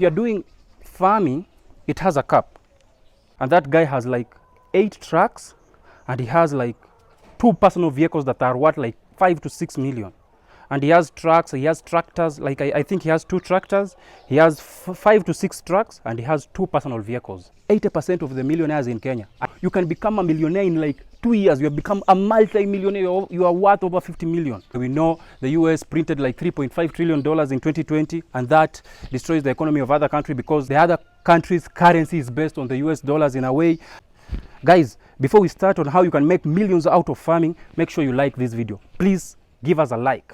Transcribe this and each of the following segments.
You're doing farming, it has a cap. And that guy has like 8 trucks and he has like 2 personal vehicles that are worth like 5 to 6 million. And he has trucks, he has tractors, like I think he has 2 tractors, he has 5 to 6 trucks, and he has 2 personal vehicles. 80% of the millionaires in Kenya. You can become a millionaire in like 2 years. You have become a multi-millionaire. You are worth over 50 million. We know the US printed like $3.5 trillion in 2020, and that destroys the economy of other countries because the other countries' currency is based on the US dollars in a way. Guys, before we start on how you can make millions out of farming, make sure you like this video. Please give us a like,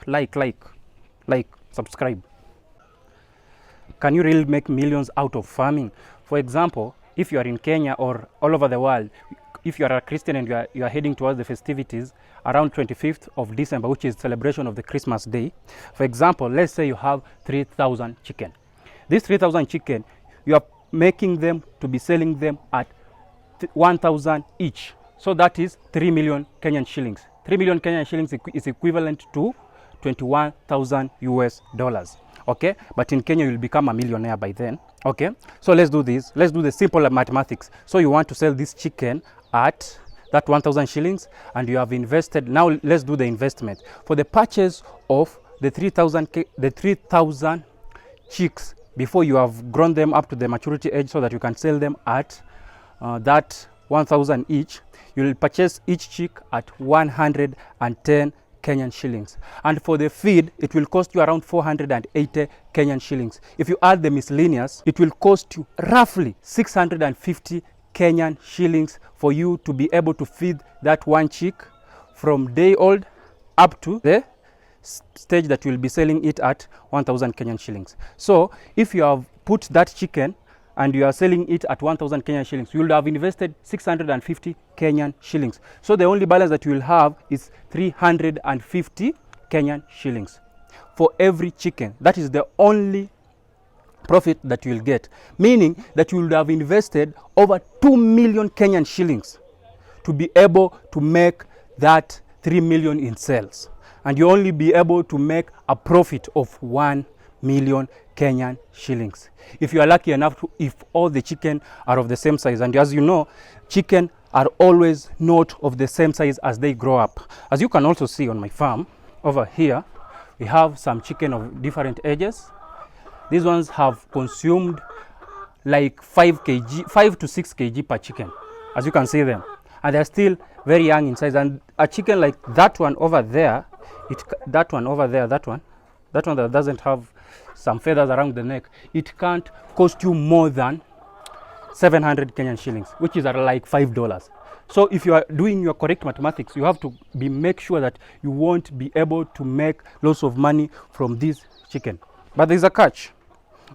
subscribe. Can you really make millions out of farming? For example, if you are in Kenya or all over the world, if you are a Christian and you are heading towards the festivities around 25th of December, which is celebration of the Christmas day. For example, let's say you have 3,000 chicken. These 3,000 chicken, you are making them to be selling them at 1,000 each. So that is 3 million Kenyan shillings. 3 million Kenyan shillings is equivalent to 21,000 US dollars. Okay, but in Kenya you'll become a millionaire by then. Okay, so let's do this. Let's do the simple mathematics. So you want to sell this chicken at that 1,000 shillings, and you have invested. Now let's do the investment for the purchase of the 3,000 chicks before you have grown them up to the maturity age, so that you can sell them at that 1,000 each. You will purchase each chick at 110 Kenyan shillings, and for the feed it will cost you around 480 Kenyan shillings. If you add the miscellaneous, it will cost you roughly 650 Kenyan shillings for you to be able to feed that one chick from day old up to the stage that you will be selling it at 1,000 Kenyan shillings. So if you have put that chicken and you are selling it at 1,000 Kenyan shillings, you will have invested 650 Kenyan shillings. So the only balance that you will have is 350 Kenyan shillings for every chicken. That is the only profit that you will get, meaning that you will have invested over 2 million Kenyan shillings to be able to make that 3 million in sales. And you only be able to make a profit of 1 million Kenyan shillings. If you are lucky enough to, if all the chicken are of the same size, and as you know, chicken are always not of the same size as they grow up. As you can also see on my farm over here, we have some chicken of different ages. These ones have consumed like 5 to 6 kg per chicken, as you can see them, and they're still very young in size. And a chicken like that one over there, that one that doesn't have some feathers around the neck, it can't cost you more than 700 Kenyan shillings, which is at like $5. So if you are doing your correct mathematics, you have to make sure that you won't be able to make lots of money from this chicken. But there's a catch.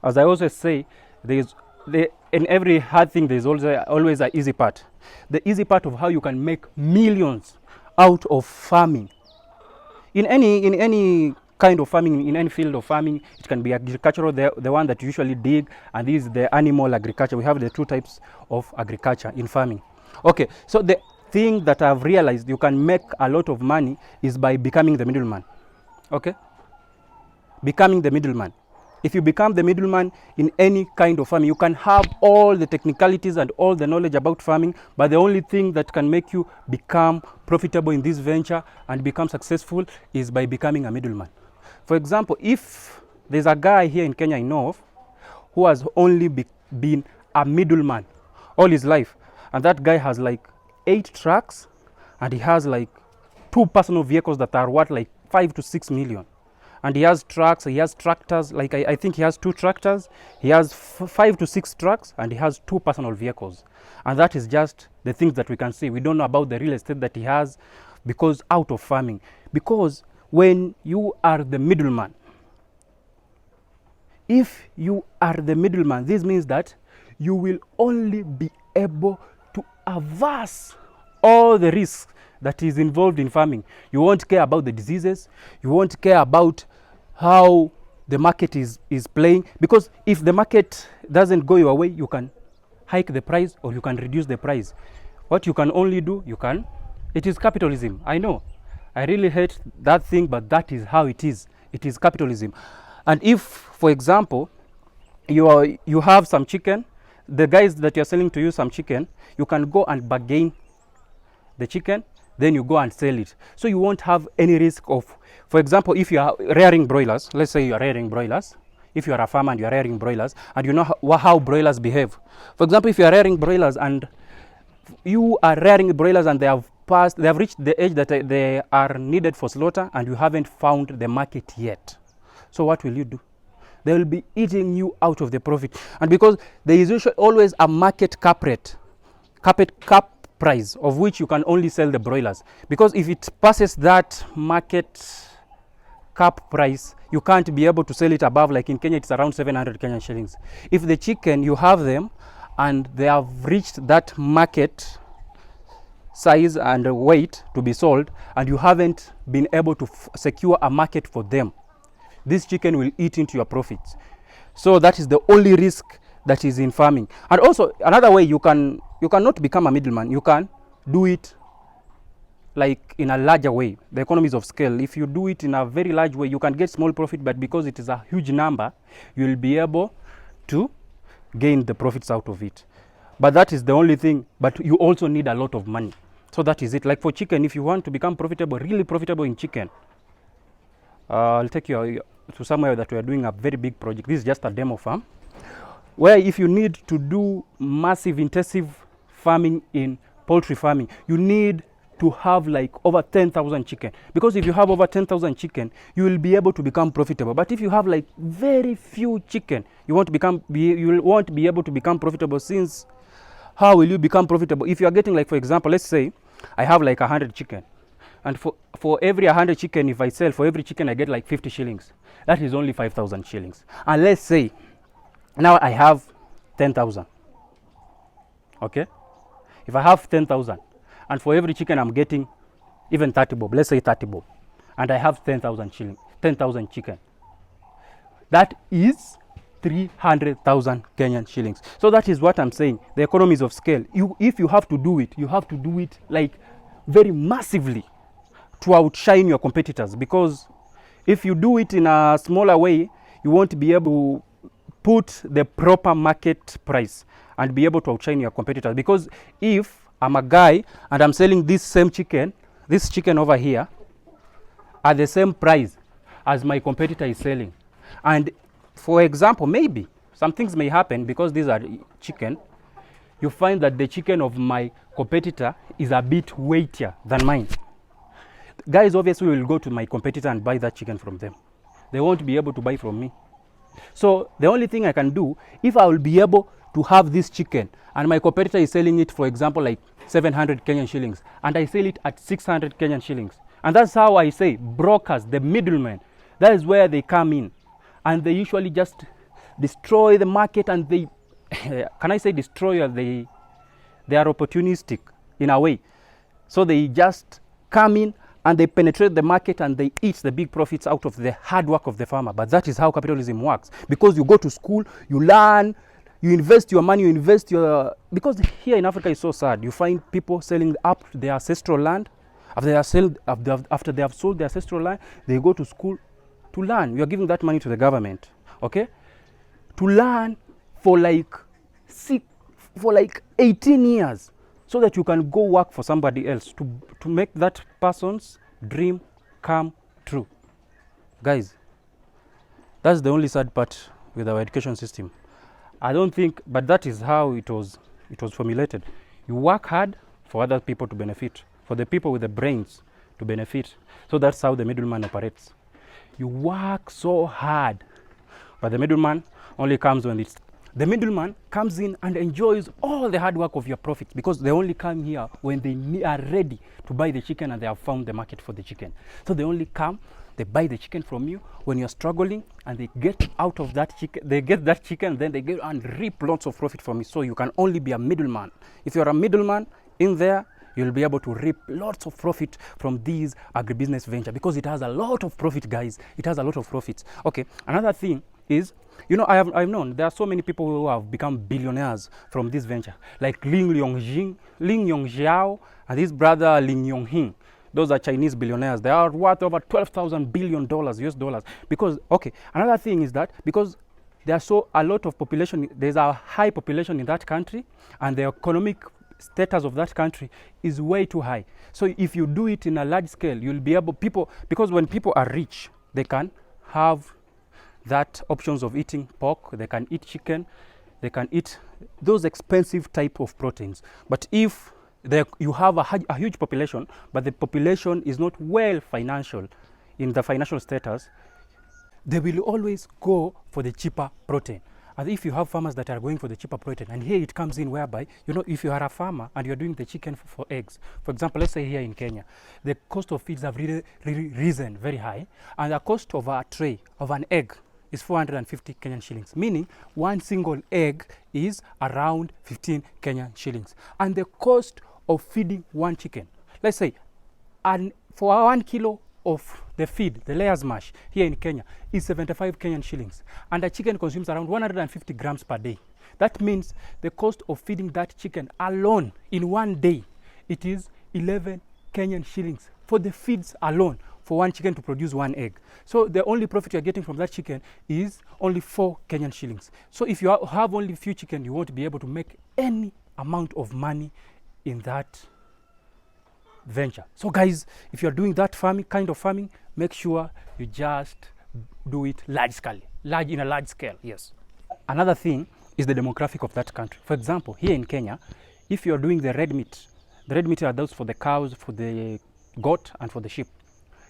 As I always say, in every hard thing there's always an easy part. The easy part of how you can make millions out of farming. In any kind of farming, in any field of farming, it can be agricultural, the one that you usually dig, and this is the animal agriculture. We have the 2 types of agriculture in farming. Okay, so the thing that I've realized you can make a lot of money is by becoming the middleman. Okay, becoming the middleman. If you become the middleman in any kind of farming, you can have all the technicalities and all the knowledge about farming, but the only thing that can make you become profitable in this venture and become successful is by becoming a middleman. For example, if there's a guy here in Kenya I know of who has only been a middleman all his life, and that guy has like 8 trucks and he has like 2 personal vehicles that are worth like 5 to 6 million. And he has trucks, he has tractors, like I think he has 2 tractors, he has 5 to 6 trucks, and he has 2 personal vehicles. And that is just the things that we can see. We don't know about the real estate that he has because out of farming. Because when you are the middleman, if you are the middleman, this means that you will only be able to averse all the risks that is involved in farming. You won't care about the diseases, you won't care about how the market is playing, because if the market doesn't go your way, you can hike the price or you can reduce the price. What you can only do, it is capitalism. I know, I really hate that thing, but that is how it is. It is capitalism. And if, for example, you have some chicken, the guys that you're selling to you some chicken, you can go and bargain the chicken, then you go and sell it. So you won't have any risk of, for example, if you are rearing broilers, let's say you are rearing broilers, if you are a farmer and you are rearing broilers, and you know how broilers behave. For example, if you are rearing broilers and you are rearing broilers and they have reached the age that they are needed for slaughter, and you haven't found the market yet. So what will you do? They will be eating you out of the profit. And because there is usually always a market cap rate, cap price, of which you can only sell the broilers. Because if it passes that market cap price, you can't be able to sell it above, like in Kenya, it's around 700 Kenyan shillings. If the chicken, you have them, and they have reached that market size and weight to be sold, and you haven't been able to secure a market for them, this chicken will eat into your profits. So that is the only risk that is in farming. And also another way, you cannot become a middleman. You can do it like in a larger way, the economies of scale. If you do it in a very large way, you can get small profit, but because it is a huge number, you will be able to gain the profits out of it. But that is the only thing. But you also need a lot of money. So that is it. Like for chicken, if you want to become profitable, really profitable in chicken, I'll take you to somewhere that we are doing a very big project. This is just a demo farm, where if you need to do massive intensive farming in poultry farming, you need to have like over 10,000 chicken. Because if you have over 10,000 chicken, you will be able to become profitable. But if you have like very few chicken, you won't be able to become profitable. Since how will you become profitable? If you are getting, like, for example, let's say I have like 100 chicken, and for every 100 chicken, if I sell, for every chicken I get like 50 shillings. That is only 5,000 shillings. And let's say now I have 10,000. Okay? If I have 10,000, and for every chicken I'm getting even 30 bob, let's say 30 bob, and I have 10,000 shillings, 10,000 chicken, that is 300,000 Kenyan shillings. So that is what I'm saying, the economies of scale. If you have to do it, you have to do it like very massively to outshine your competitors. Because if you do it in a smaller way, you won't be able to put the proper market price and be able to outshine your competitors. Because if I'm a guy and I'm selling this chicken over here at the same price as my competitor is selling, and for example, maybe some things may happen, because these are chicken, you find that the chicken of my competitor is a bit weightier than mine. Guys obviously will go to my competitor and buy that chicken from them. They won't be able to buy from me. So the only thing I can do, if I will be able to have this chicken and my competitor is selling it, for example, like 700 Kenyan shillings, and I sell it at 600 Kenyan shillings. And that's how I say brokers, the middlemen, that is where they come in. And they usually just destroy the market, and they, can I say destroy, they are opportunistic in a way. So they just come in and they penetrate the market and they eat the big profits out of the hard work of the farmer. But that is how capitalism works. Because you go to school, you learn, you invest your money, because here in Africa it's so sad. You find people selling up their ancestral land. After they have sold their ancestral land, they go to school to learn. You are giving that money to the government, okay? To learn for like 18 years, so that you can go work for somebody else to make that person's dream come true. Guys, that's the only sad part with our education system. I don't think, but that is how it was formulated. You work hard for other people to benefit, for the people with the brains to benefit. So that's how the middleman operates. You work so hard, but the middleman only comes when the middleman comes in and enjoys all the hard work of your profits, because they only come here when they are ready to buy the chicken and they have found the market for the chicken. So they only come, they buy the chicken from you when you're struggling, and they get out of that chicken, they get that chicken, then they go and reap lots of profit from it. So you can only be a middleman. If you're a middleman in there, you'll be able to reap lots of profit from these agribusiness venture, because it has a lot of profit, guys. It has a lot of profits. Okay, another thing is, you know, I've known there are so many people who have become billionaires from this venture, like Ling Yongjiao, and his brother Ling Yonghing. Those are Chinese billionaires. They are worth over $12,000 billion US dollars. Because, okay, another thing is that because there's a lot of population, there's a high population in that country, and the economic status of that country is way too high. So if you do it in a large scale, you'll be able, because when people are rich, they can have that options of eating pork, they can eat chicken, they can eat those expensive type of proteins. But if you have a huge population, but the population is not well financial in the financial status, they will always go for the cheaper protein. And if you have farmers that are going for the cheaper protein, and here it comes in whereby, you know, if you are a farmer and you're doing the chicken for eggs, for example, let's say here in Kenya, the cost of feeds have really risen very high, and the cost of a tray of an egg is 450 Kenyan shillings, meaning one single egg is around 15 Kenyan shillings. And the cost of feeding one chicken, let's say, and for 1 kilo of the feed, the layers mash here in Kenya is 75 Kenyan shillings, and a chicken consumes around 150 grams per day. That means the cost of feeding that chicken alone in one day, it is 11 Kenyan shillings for the feeds alone for one chicken to produce one egg. So the only profit you're getting from that chicken is only 4 Kenyan shillings. So if you have only a few chicken, you won't be able to make any amount of money in that venture. So guys, if you're doing that kind of farming, make sure you just do it in a large scale. Yes. Another thing is the demographic of that country. For example, here in Kenya, if you're doing the red meat are those for the cows, for the goat, and for the sheep,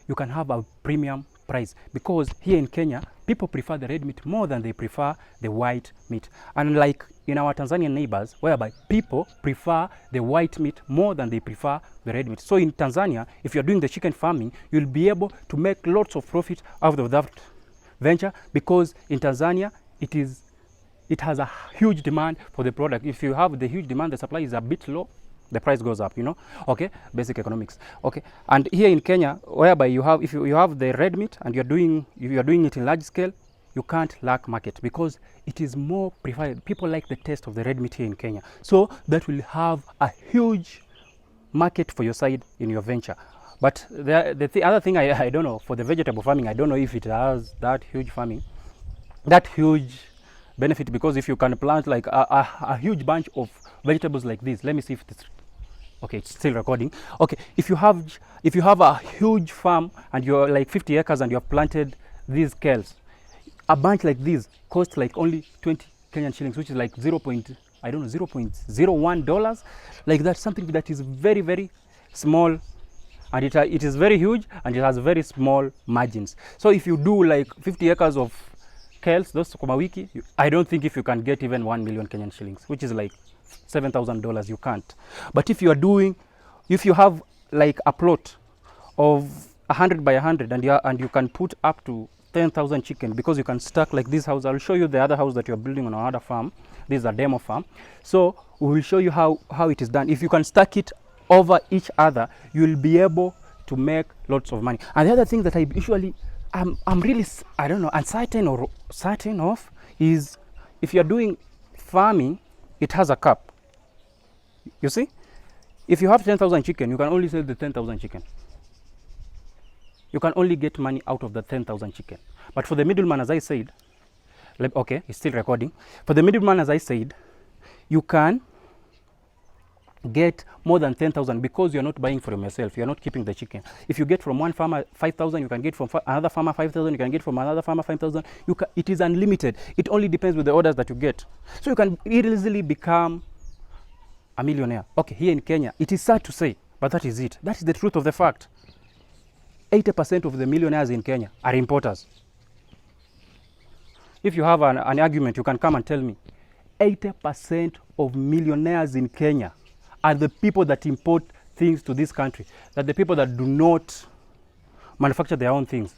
you can have a premium price, because here in Kenya, people prefer the red meat more than they prefer the white meat. Unlike in our Tanzanian neighbors, whereby people prefer the white meat more than they prefer the red meat. So in Tanzania, if you're doing the chicken farming, you'll be able to make lots of profit out of that venture, because in Tanzania, it has a huge demand for the product. If you have the huge demand, the supply is a bit low, the price goes up, you know. Okay, basic economics. Okay, and here in Kenya, whereby if you have the red meat and you're doing it in large scale, you can't lack market, because it is more preferred. People like the taste of the red meat here in Kenya, so that will have a huge market for your side in your venture. But the other thing, I don't know, for the vegetable farming, I don't know if it has that huge benefit, because if you can plant like a huge bunch of vegetables like this, let me see if it's okay, it's still recording. Okay, if you have a huge farm and you're like 50 acres and you have planted these kales, a bunch like this costs like only 20 Kenyan shillings, which is like $0.01, like that, something that is very, very small, and it is very huge, and it has very small margins. So if you do like 50 acres of kales, those sukuma wiki, I don't think if you can get even 1 million Kenyan shillings, which is like $7,000, you can't. But if you have like a plot of 100 by 100, and you can put up to 10,000 chicken, because you can stack like this house. I'll show you the other house that you're building on another farm. This is a demo farm. So we will show you how it is done. If you can stack it over each other, you'll be able to make lots of money. And the other thing that I usually I'm really, I don't know, uncertain or certain of is, if you're doing farming, it has a cap. You see, if you have 10,000 chicken, you can only sell the 10,000 chicken. You can only get money out of the 10,000 chicken. But for the middleman, as I said, okay, it's still recording. For the middleman, as I said, you can get more than 10,000, because you're not buying from yourself. You're not keeping the chicken. If you get from one farmer 5,000, you can get from another farmer 5,000. You can get from another farmer 5,000. It is unlimited. It only depends with the orders that you get. So you can easily become a millionaire. Okay, here in Kenya, it is sad to say, but that is it. That is the truth of the fact. 80% of the millionaires in Kenya are importers. If you have an argument, you can come and tell me. 80% of millionaires in Kenya are the people that import things to this country, that the people that do not manufacture their own things.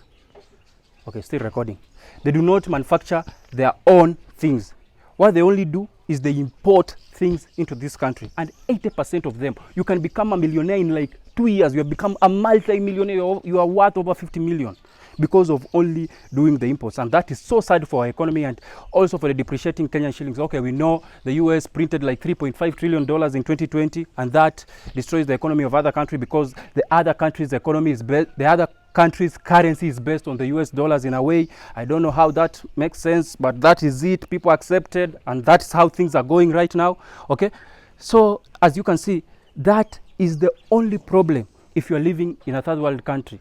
Okay, still recording. They do not manufacture their own things. What they only do is they import things into this country. And 80% of them, you can become a millionaire in like 2 years. You have become a multi-millionaire. You are worth over 50 million because of only doing the imports. And that is so sad for our economy, and also for the depreciating Kenyan shillings. Okay, we know the US printed like $3.5 trillion in 2020, and that destroys the economy of other countries, because the other countries' economy is the other country's currency is based on the US dollars in a way. I don't know how that makes sense, but that is it. People accepted, and that's how things are going right now. Okay, so as you can see, that is the only problem if you're living in a third world country.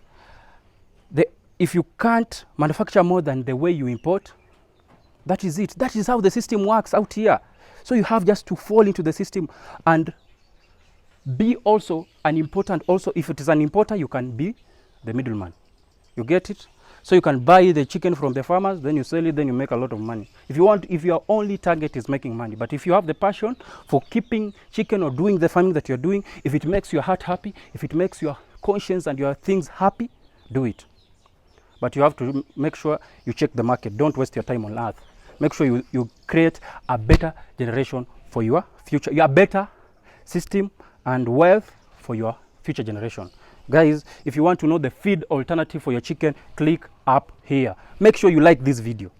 If you can't manufacture more than the way you import, that is it. That is how the system works out here. So you have just to fall into the system and be also an important. Also, if it is an importer, you can be the middleman. You get it? So you can buy the chicken from the farmers, then you sell it, then you make a lot of money. If your only target is making money, but if you have the passion for keeping chicken or doing the farming that you're doing, if it makes your heart happy, if it makes your conscience and your things happy, do it. But you have to make sure you check the market. Don't waste your time on earth. Make sure you create a better generation for your future, a better system and wealth for your future generation. Guys, if you want to know the feed alternative for your chicken, click up here. Make sure you like this video.